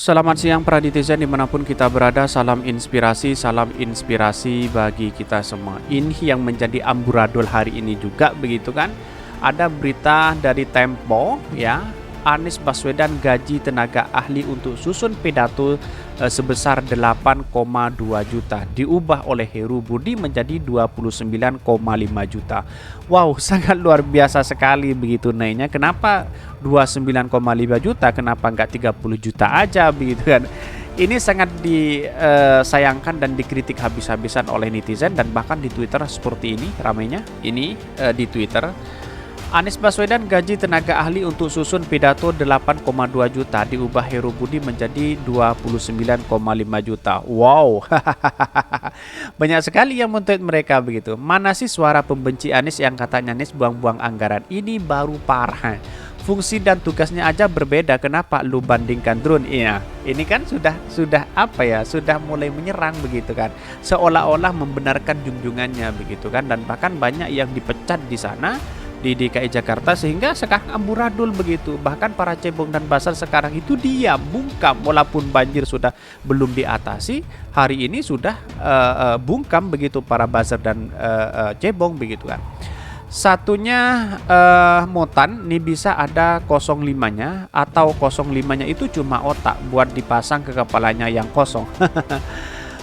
Selamat siang para netizen dimanapun kita berada, salam inspirasi bagi kita semua. Ini yang menjadi amburadul hari ini juga begitu kan. Ada berita dari Tempo ya, Anies Baswedan gaji tenaga ahli untuk susun pidato sebesar 8,2 juta diubah oleh Heru Budi menjadi 29,5 juta. Wow, sangat luar biasa sekali begitu naiknya. Kenapa 29,5 juta? Kenapa enggak 30 juta aja begitu kan? Ini sangat disayangkan dan dikritik habis-habisan oleh netizen dan bahkan di Twitter seperti ini ramainya. Ini di Twitter. Anies Baswedan gaji tenaga ahli untuk susun pidato 8,2 juta diubah Heru Budi menjadi 29,5 juta. Wow. Banyak sekali yang men-tweet mereka begitu. Mana sih suara pembenci Anies yang katanya Anies buang-buang anggaran? Ini baru parah. Fungsi dan tugasnya aja berbeda. Kenapa lu bandingkan drone? Iya, ini kan sudah apa ya? Sudah mulai menyerang begitu kan. Seolah-olah membenarkan junjungannya begitu kan, dan bahkan banyak yang dipecat di sana di DKI Jakarta sehingga sekarang amburadul begitu. Bahkan para cebong dan basar sekarang itu diam, bungkam walaupun banjir sudah belum diatasi. Hari ini sudah bungkam begitu para basar dan cebong begitu kan. Satunya Motan nih bisa ada 05-nya atau 05-nya itu cuma otak buat dipasang ke kepalanya yang kosong.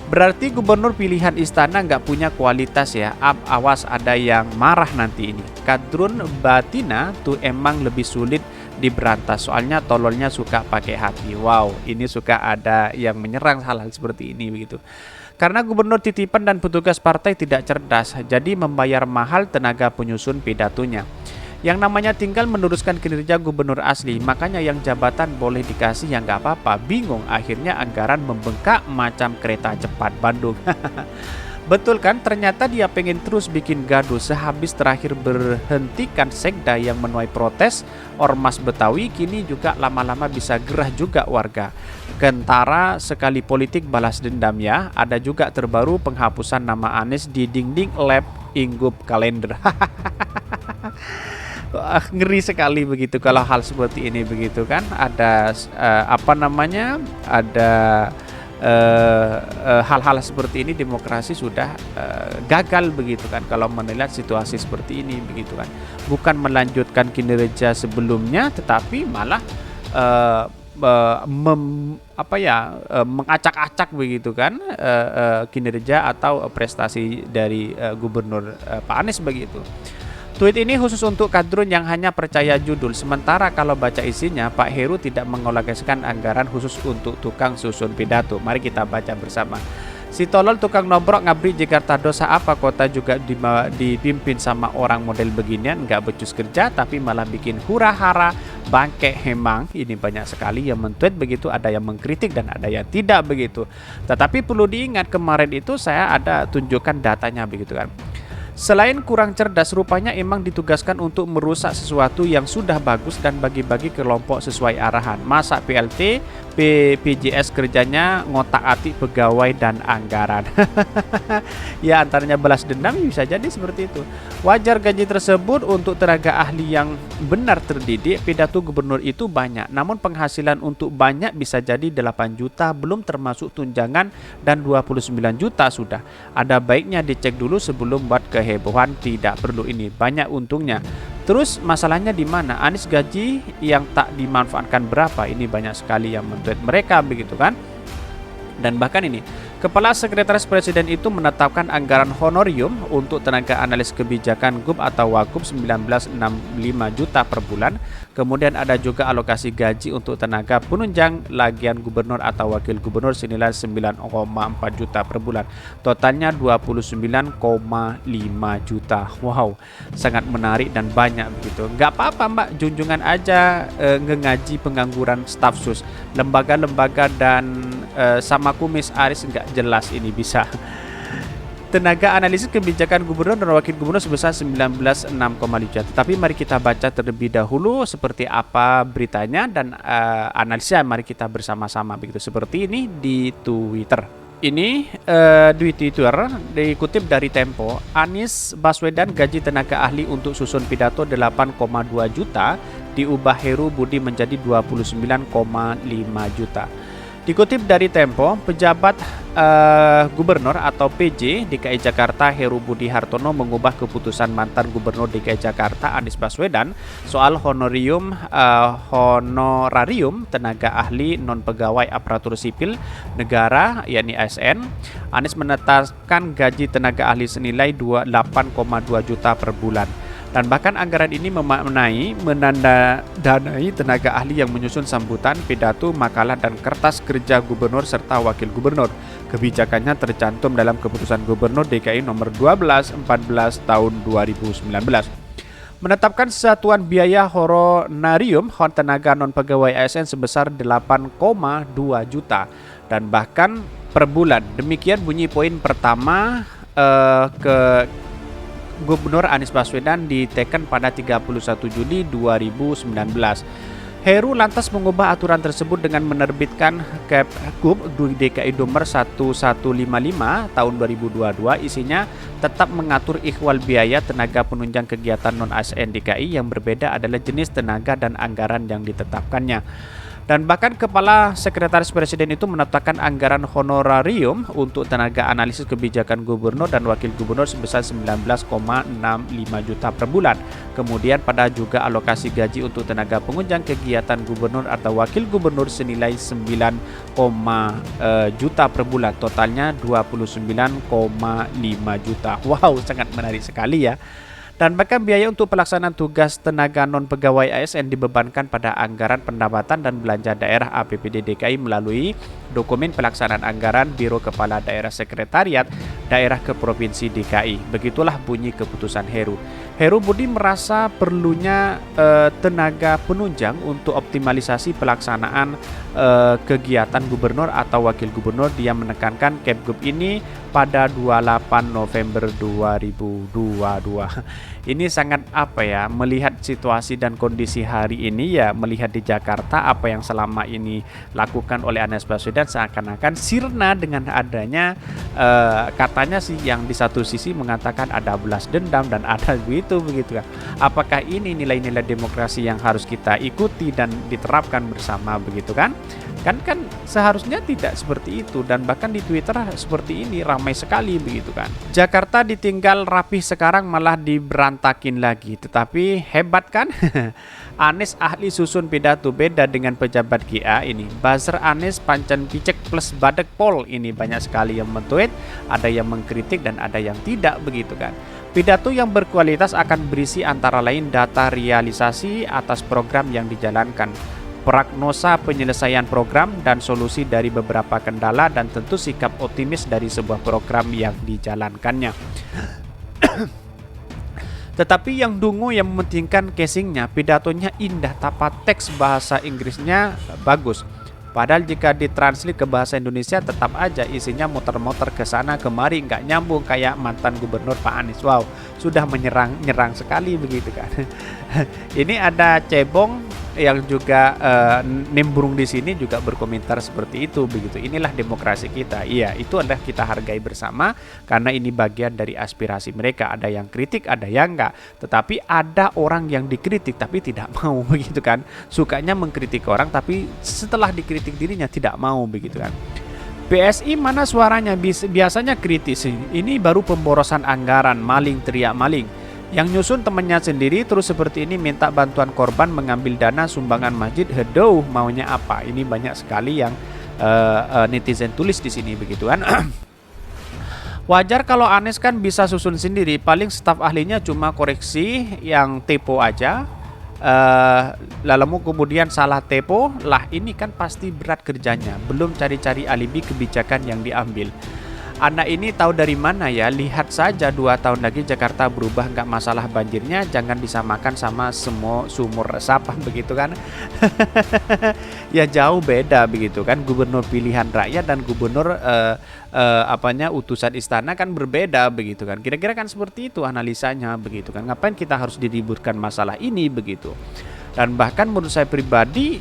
Berarti gubernur pilihan istana nggak punya kualitas ya. Awas ada yang marah nanti ini. Kadrun Batina tuh emang lebih sulit diberantas. Soalnya tololnya suka pakai hati. Wow, ini suka ada yang menyerang hal-hal seperti ini begitu. Karena gubernur titipan dan petugas partai tidak cerdas, jadi membayar mahal tenaga penyusun pidatonya. Yang namanya tinggal meneruskan kinerja gubernur asli, makanya yang jabatan boleh dikasih yang nggak apa-apa. Bingung, akhirnya anggaran membengkak macam kereta cepat Bandung. Betul kan, ternyata dia pengen terus bikin gaduh. Sehabis terakhir berhentikan sekda yang menuai protes Ormas Betawi, kini juga lama-lama bisa gerah juga warga. Kentara sekali politik balas dendam ya. Ada juga terbaru penghapusan nama Anies di dinding lab Inggup kalender. Ngeri sekali begitu kalau hal seperti ini begitu kan. Ada ada hal-hal seperti ini. Demokrasi sudah gagal begitu kan kalau menilai situasi seperti ini begitu kan. Bukan melanjutkan kinerja sebelumnya tetapi malah mengacak-acak begitu kan kinerja atau prestasi dari gubernur Pak Anies begitu. Tweet ini khusus untuk kadrun yang hanya percaya judul, sementara kalau baca isinya, Pak Heru tidak mengalokasikan anggaran khusus untuk tukang susun pidato. Mari kita baca bersama. Si tolol tukang nobrok ngabri Jakarta, dosa apa kota juga dipimpin sama orang model beginian, nggak becus kerja tapi malah bikin hura-hara, bangke hemang. Ini banyak sekali yang men-tweet begitu, ada yang mengkritik dan ada yang tidak begitu. Tetapi perlu diingat kemarin itu saya ada tunjukkan datanya begitu kan. Selain kurang cerdas, rupanya emang ditugaskan untuk merusak sesuatu yang sudah bagus dan bagi-bagi kelompok sesuai arahan. Masa PLT, PJS kerjanya ngotak-atik pegawai dan anggaran. Ya antaranya balas dendam bisa jadi seperti itu. Wajar gaji tersebut untuk tenaga ahli yang benar terdidik. Pidato gubernur itu banyak, namun penghasilan untuk banyak bisa jadi 8 juta belum termasuk tunjangan dan 29 juta sudah. Ada baiknya dicek dulu sebelum buat kehebohan, tidak perlu ini, banyak untungnya. Terus masalahnya di mana? Anies gaji yang tak dimanfaatkan berapa? Ini banyak sekali yang men-tweet mereka begitu kan. Dan bahkan ini, Kepala Sekretaris Presiden itu menetapkan anggaran honorium untuk tenaga analis kebijakan GUP atau Wagub 1965 juta per bulan. Kemudian ada juga alokasi gaji untuk tenaga penunjang lagian gubernur atau wakil gubernur senilai 9,4 juta per bulan. Totalnya 29,5 juta. Wow, sangat menarik dan banyak begitu. Nggak apa-apa Mbak, junjungan aja ngengaji pengangguran staf sus. Lembaga-lembaga dan sama kumis Aris nggak jelas ini bisa. Tenaga analisis kebijakan gubernur dan wakil gubernur sebesar 19,6 juta. Tetapi mari kita baca terlebih dahulu seperti apa beritanya dan analisa mari kita bersama-sama begitu. Seperti ini di Twitter. Ini di Twitter dikutip dari Tempo. Anies Baswedan gaji tenaga ahli untuk susun pidato 8,2 juta diubah Heru Budi menjadi 29,5 juta. Dikutip dari Tempo, pejabat gubernur atau PJ DKI Jakarta Heru Budi Hartono mengubah keputusan mantan gubernur DKI Jakarta Anies Baswedan soal honorarium tenaga ahli non pegawai aparatur sipil negara yakni ASN. Anies menetapkan gaji tenaga ahli senilai 8,2 juta per bulan. Dan bahkan anggaran ini menandadanai tenaga ahli yang menyusun sambutan, pidato, makalah, dan kertas kerja gubernur serta wakil gubernur. Kebijakannya tercantum dalam keputusan gubernur DKI nomor 1214 tahun 2019. Menetapkan satuan biaya honorarium tenaga non-pegawai ASN sebesar 8,2 juta dan bahkan per bulan. Demikian bunyi poin pertama Gubernur Anies Baswedan diteken pada 31 Juli 2019. Heru lantas mengubah aturan tersebut dengan menerbitkan Kepgub DKI nomor 1155 tahun 2022. Isinya tetap mengatur ikhwal biaya tenaga penunjang kegiatan non-ASN DKI yang berbeda adalah jenis tenaga dan anggaran yang ditetapkannya. Dan bahkan Kepala Sekretaris Presiden itu menetapkan anggaran honorarium untuk tenaga analisis kebijakan gubernur dan wakil gubernur sebesar 19,65 juta per bulan. Kemudian pada juga alokasi gaji untuk tenaga penunjang kegiatan gubernur atau wakil gubernur senilai 9, juta per bulan. Totalnya 29,5 juta. Wow, sangat menarik sekali ya. Dan bahkan biaya untuk pelaksanaan tugas tenaga non-pegawai ASN dibebankan pada anggaran pendapatan dan belanja daerah APBD DKI melalui dokumen pelaksanaan anggaran Biro Kepala Daerah Sekretariat Daerah ke Provinsi DKI. Begitulah bunyi keputusan Heru. Heru Budi merasa perlunya tenaga penunjang untuk optimalisasi pelaksanaan kegiatan gubernur atau wakil gubernur. Dia menekankan Kepgub ini pada 28 November 2022. Ini sangat melihat situasi dan kondisi hari ini ya, melihat di Jakarta apa yang selama ini lakukan oleh Anies Baswedan seakan-akan sirna dengan adanya katanya sih yang di satu sisi mengatakan ada belas dendam dan ada begitu kan. Apakah ini nilai-nilai demokrasi yang harus kita ikuti dan diterapkan bersama begitu kan? Kan seharusnya tidak seperti itu, dan bahkan di Twitter seperti ini ramai sekali begitu kan. Jakarta ditinggal rapih sekarang malah diberantakin lagi, tetapi hebat kan? Anies ahli susun pidato, beda dengan pejabat GA ini. Buzzer Anies pancen picek plus badek pol, ini banyak sekali yang mentweet, ada yang mengkritik dan ada yang tidak begitu kan. Pidato yang berkualitas akan berisi antara lain data realisasi atas program yang dijalankan, prognosa penyelesaian program dan solusi dari beberapa kendala, dan tentu sikap optimis dari sebuah program yang dijalankannya. Tetapi yang dungu yang mementingkan casingnya, pidatonya indah, tapa teks bahasa Inggrisnya bagus. Padahal jika ditranslate ke bahasa Indonesia tetap aja isinya muter-muter ke sana kemari, nggak nyambung kayak mantan gubernur Pak Anies. Wow, sudah menyerang sekali begitu kan. Ini ada Cebong yang juga nimbrung di sini juga berkomentar seperti itu begitu. Inilah demokrasi kita. Iya, itu adalah kita hargai bersama karena ini bagian dari aspirasi mereka. Ada yang kritik, ada yang enggak. Tetapi ada orang yang dikritik tapi tidak mau begitu kan. Sukanya mengkritik orang tapi setelah dikritik dirinya tidak mau begitu kan. PSI mana suaranya biasanya kritis. Ini baru pemborosan anggaran, maling teriak maling. Yang nyusun temannya sendiri terus seperti ini minta bantuan korban mengambil dana sumbangan masjid. Hedoh, maunya apa? Ini banyak sekali yang netizen tulis di sini begitu kan. Wajar kalau Anies kan bisa susun sendiri, paling staf ahlinya cuma koreksi yang typo aja. Lalu kemudian salah typo lah, ini kan pasti berat kerjanya. Belum cari-cari alibi kebijakan yang diambil. Anak ini tahu dari mana ya? Lihat saja 2 tahun lagi Jakarta berubah, nggak masalah banjirnya, jangan disamakan sama semua sumur resapan begitu kan. Ya jauh beda begitu kan, gubernur pilihan rakyat dan gubernur utusan istana kan berbeda begitu kan. Kira-kira kan seperti itu analisanya begitu kan. Ngapain kita harus diributkan masalah ini begitu. Dan bahkan menurut saya pribadi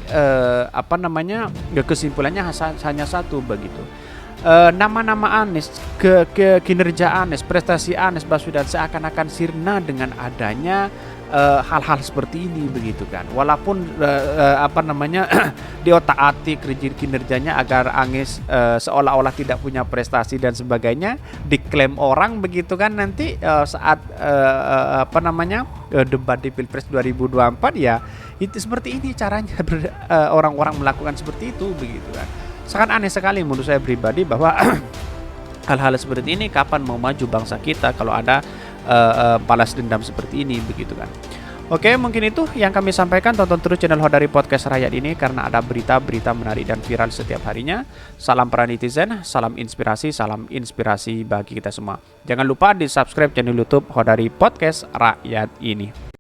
kesimpulannya hanya satu begitu. Nama-nama Anies, kinerja Anies, prestasi Anies Baswedan seakan-akan sirna dengan adanya hal-hal seperti ini begitu kan. Walaupun diotak-atik kinerjanya agar Anies seolah-olah tidak punya prestasi dan sebagainya, diklaim orang begitu kan, nanti saat debat di Pilpres 2024 ya itu seperti ini caranya orang-orang melakukan seperti itu begitu kan. Sangat aneh sekali menurut saya pribadi bahwa hal-hal seperti ini kapan mau maju bangsa kita kalau ada balas dendam seperti ini begitu kan. Oke, mungkin itu yang kami sampaikan. Tonton terus channel Hodari Podcast Rakyat ini karena ada berita-berita menarik dan viral setiap harinya. Salam para netizen, salam inspirasi bagi kita semua. Jangan lupa di subscribe channel YouTube Hodari Podcast Rakyat ini.